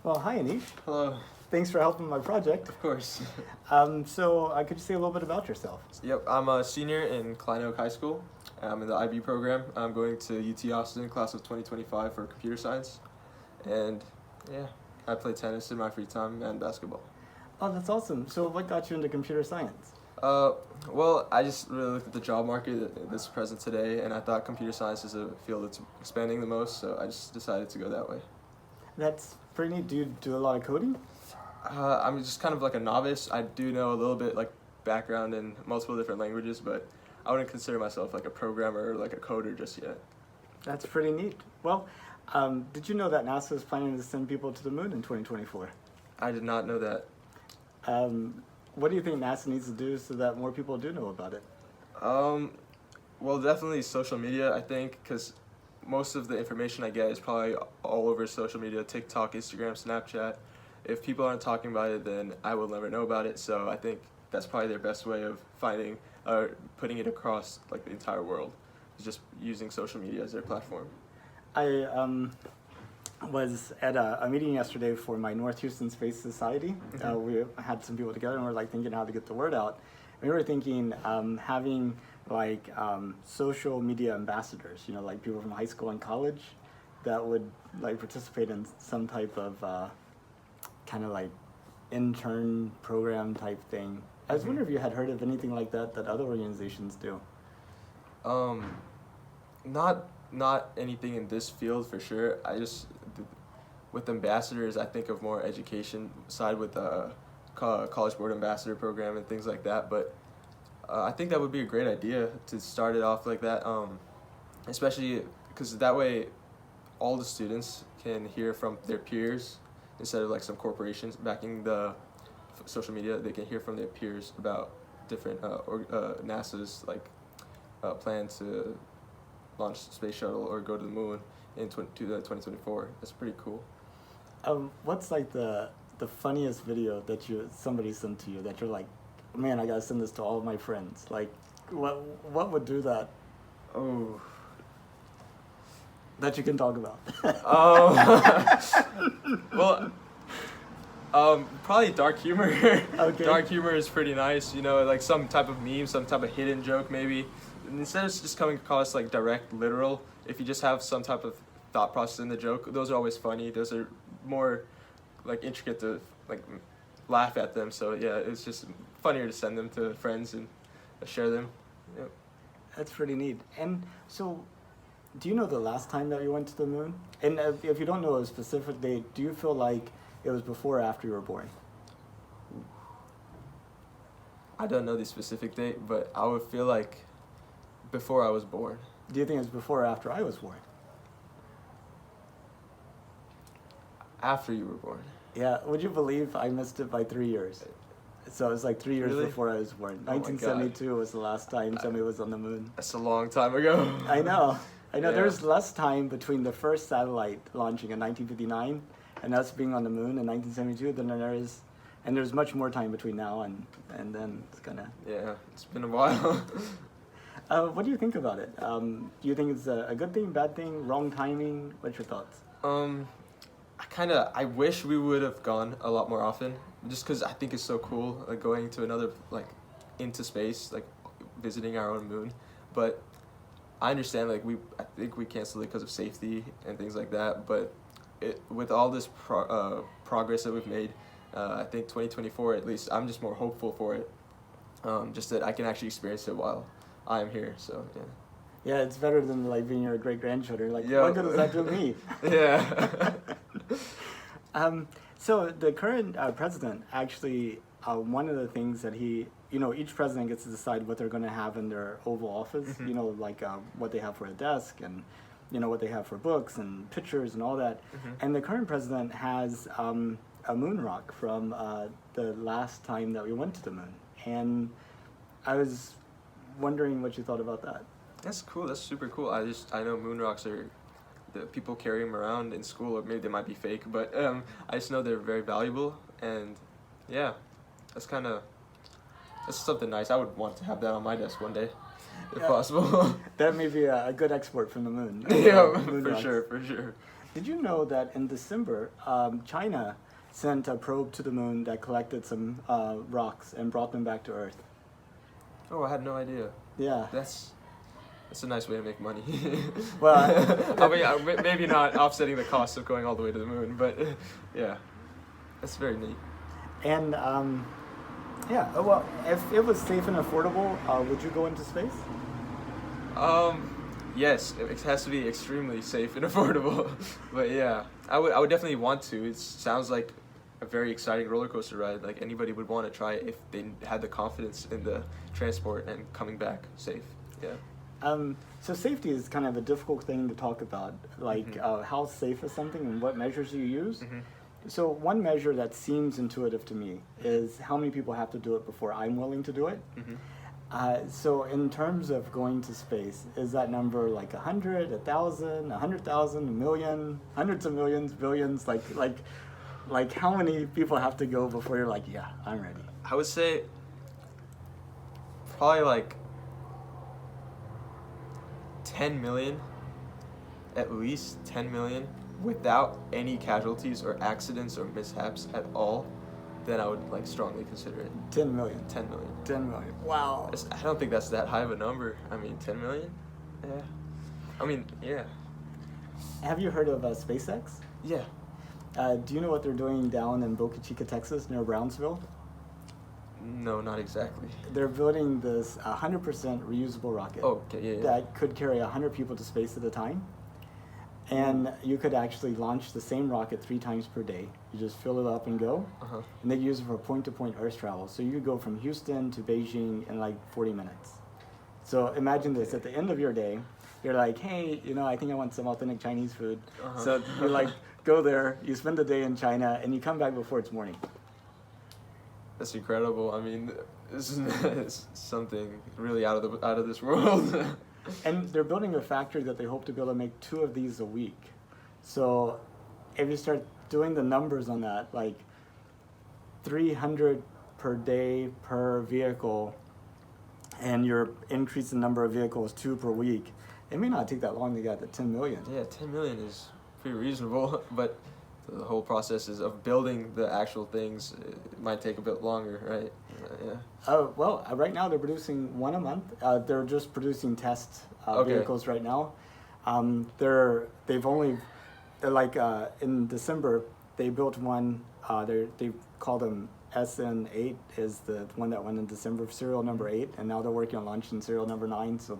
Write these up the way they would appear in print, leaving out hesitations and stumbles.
Well, hi, Anish. Hello. Thanks for helping my project. Of course. Could you say a little bit about yourself? Yep, I'm a senior in Klein Oak High School. I'm in the IB program. I'm going to UT Austin, class of 2025 for computer science. And yeah, I play tennis in my free time and basketball. Oh, that's awesome. So, what got you into computer science? Well, I just really looked at the job market that's present today, and I thought computer science is a field that's expanding the most, so I just decided to go that way. That's pretty neat. Do you do a lot of coding? I'm just kind of like a novice. I do know a little bit like background in multiple different languages, but I wouldn't consider myself like a programmer or like a coder just yet. That's pretty neat. Well, did you know that NASA is planning to send people to the moon in 2024? I did not know that. What do you think NASA needs to do so that more people do know about it? Well, definitely social media, I think, because most of the information I get is probably all over social media, TikTok, Instagram, Snapchat. If people aren't talking about it, then I will never know about it. So I think that's probably their best way of finding or putting it across like the entire world, is just using social media as their platform. I was at a meeting yesterday for my North Houston Space Society. We had some people together and we're like thinking how to get the word out. We were thinking having social media ambassadors, like people from high school and college that would like participate in some type of kind of like intern program type thing. I was wondering if you had heard of anything like that other organizations do. Not anything in this field for sure. With ambassadors, I think of more education side with the college board ambassador program and things like that. But I think that would be a great idea to start it off like that, especially because that way all the students can hear from their peers instead of like some corporations backing the social media. They can hear from their peers about different NASA's plan to launch space shuttle or go to the moon in 2024. That's pretty cool. What's like the funniest video that somebody sent to you that you're like, man, I gotta send this to all of my friends? Like, what would do that? Oh. That you can talk about. Well, probably dark humor. Okay. Dark humor is pretty nice, like some type of meme, some type of hidden joke maybe. And instead of just coming across like direct, literal, if you just have some type of thought process in the joke, those are always funny. Those are more like intricate to like laugh at them. So yeah, it's just funnier to send them to friends and share them. Yep. That's pretty neat. And so, do you know the last time that you went to the moon? And if you don't know a specific date, do you feel like it was before or after you were born? I don't know the specific date, but I would feel like before I was born. Do you think it was before or after I was born? After you were born. Yeah, would you believe I missed it by 3 years? So it was like 3 years Really? before I was born. Oh my 1972 was the last time somebody was on the moon. That's a long time ago. I know. Yeah. There's less time between the first satellite launching in 1959 and us being on the moon in 1972 than there is, and there's much more time between now and then. It's kind of. Yeah, it's been a while. What do you think about it? Do you think it's a good thing, bad thing, wrong timing? What's your thoughts? I wish we would have gone a lot more often, just because I think it's so cool, like going to another, into space, like visiting our own moon. But I understand, I think we canceled it because of safety and things like that. But with all this progress that we've made, I think 2024, at least, I'm just more hopeful for it. Just that I can actually experience it while I am here. So yeah. Yeah, it's better than like being your great grandchildren. Like, Yo. what good does that do me? Yeah. So the current president actually, one of the things that each president gets to decide what they're going to have in their Oval Office. What they have for a desk and what they have for books and pictures and all that. And the current president has a moon rock from the last time that we went to the moon. And I was wondering what you thought about that. That's cool. That's super cool. I know moon rocks are, the people carry them around in school, or maybe they might be fake, but I just know they're very valuable, and yeah, that's something nice. I would want to have that on my desk one day, if possible. That may be a good export from the moon. Yeah, Moon for rocks. sure. did you know that in December, China sent a probe to the moon that collected some rocks and brought them back to Earth? Oh, I had no idea. Yeah. That's a nice way to make money. Well, I mean, maybe not offsetting the cost of going all the way to the moon, but yeah, that's very neat. And yeah, well, if it was safe and affordable, would you go into space? Yes, it has to be extremely safe and affordable. But yeah, I would definitely want to. It sounds like a very exciting roller coaster ride. Like anybody would want to try it if they had the confidence in the transport and coming back safe. Yeah. So safety is kind of a difficult thing to talk about, like how safe is something and what measures you use. So one measure that seems intuitive to me is how many people have to do it before I'm willing to do it. So in terms of going to space, is that number like 100, 1,000, 100,000, a million, hundreds of millions, billions? Like how many people have to go before you're like, yeah, I'm ready? I would say probably like 10 million, at least 10 million, without any casualties or accidents or mishaps at all. Then I would like strongly consider it. 10 million. 10 million. 10 million. Wow. I don't think that's that high of a number. I mean, 10 million? Yeah. I mean, yeah. Have you heard of SpaceX? Yeah. Do you know what they're doing down in Boca Chica, Texas, near Brownsville? No, not exactly. They're building this 100% reusable rocket Oh, okay, yeah. that could carry 100 people to space at a time. And you could actually launch the same rocket 3 times per day. You just fill it up and go. And they use it for point-to-point Earth travel. So you could go from Houston to Beijing in like 40 minutes. So imagine this, at the end of your day, you're like, hey, I think I want some authentic Chinese food. So you like go there, you spend the day in China, and you come back before it's morning. That's incredible. I mean, this is something really out of this world. And they're building a factory that they hope to be able to make 2 of these a week. So if you start doing the numbers on that, like 300 per day per vehicle, and you're increasing the number of vehicles 2 per week, it may not take that long to get to 10 million. Yeah, 10 million is pretty reasonable, but the whole process of building the actual things, it might take a bit longer, right? Yeah. Well, right now they're producing 1 a month. They're just producing test vehicles right now. In December they built one. They call them SN8 is the one that went in December, serial number 8, and now they're working on launching serial number 9. So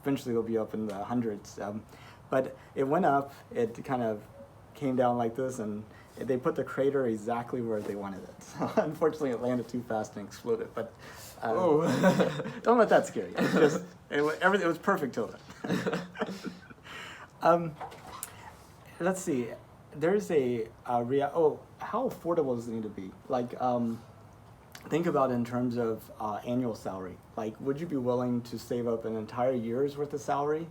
eventually they'll be up in the hundreds. But it went up. It kind of came down like this, and they put the crater exactly where they wanted it. So unfortunately, it landed too fast and exploded. But don't let that scare you. It was perfect till then. Let's see. There's how affordable does it need to be? Like, think about in terms of annual salary. Like, would you be willing to save up an entire year's worth of salary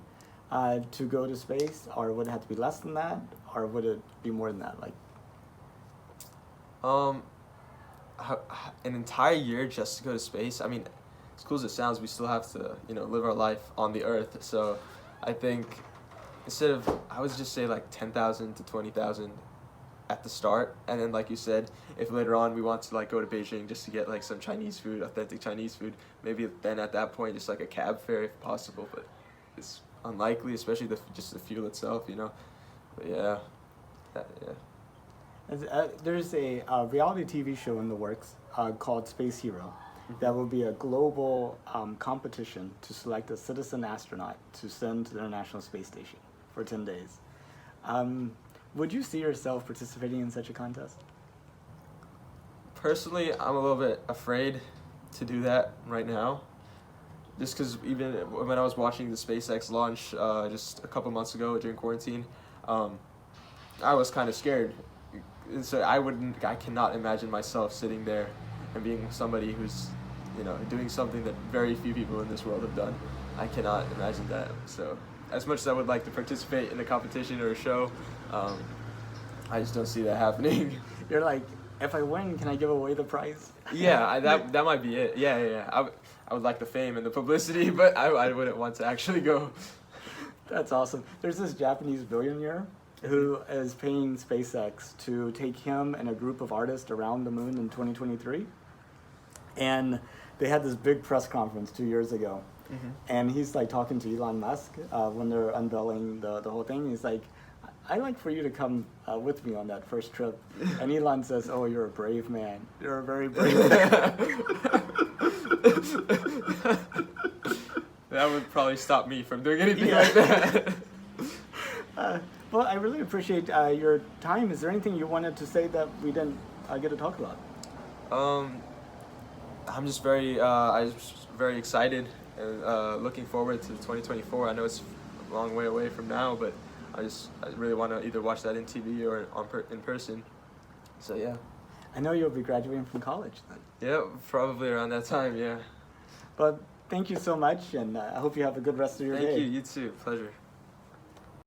to go to space, or would it have to be less than that, or would it be more than that? Like, an entire year just to go to space. I mean, as cool as it sounds, we still have to, live our life on the Earth. So, I think I would just say like 10,000 to 20,000 at the start, and then like you said, if later on we want to like go to Beijing just to get like some Chinese food, authentic Chinese food, maybe then at that point just like a cab fare if possible. But it's unlikely, especially just the fuel itself, But yeah, there's a reality TV show in the works called Space Hero. That will be a global competition to select a citizen astronaut to send to the International Space Station for 10 days. Would you see yourself participating in such a contest? Personally, I'm a little bit afraid to do that right now. Just because even when I was watching the SpaceX launch just a couple months ago during quarantine, I was kind of scared. And so I cannot imagine myself sitting there and being somebody who's, doing something that very few people in this world have done. I cannot imagine that. So as much as I would like to participate in a competition or a show, I just don't see that happening. You're like, if I win, can I give away the prize? Yeah, that might be it. Yeah. I would like the fame and the publicity, but I wouldn't want to actually go. That's awesome. There's this Japanese billionaire who is paying SpaceX to take him and a group of artists around the moon in 2023. And they had this big press conference 2 years ago. And he's like talking to Elon Musk when they're unveiling the whole thing. He's like, I'd like for you to come with me on that first trip. And Elon says, oh, you're a brave man. You're a very brave man. That would probably stop me from doing anything Yeah. like that. Well, I really appreciate your time. Is there anything you wanted to say that we didn't get to talk about? I'm just very excited and looking forward to 2024. I know it's a long way away from now, but I really want to either watch that in TV or in person. So yeah. I know you'll be graduating from college then. Yeah, probably around that time. Yeah. But thank you so much, and I hope you have a good rest of your day. Thank you. You too. Pleasure.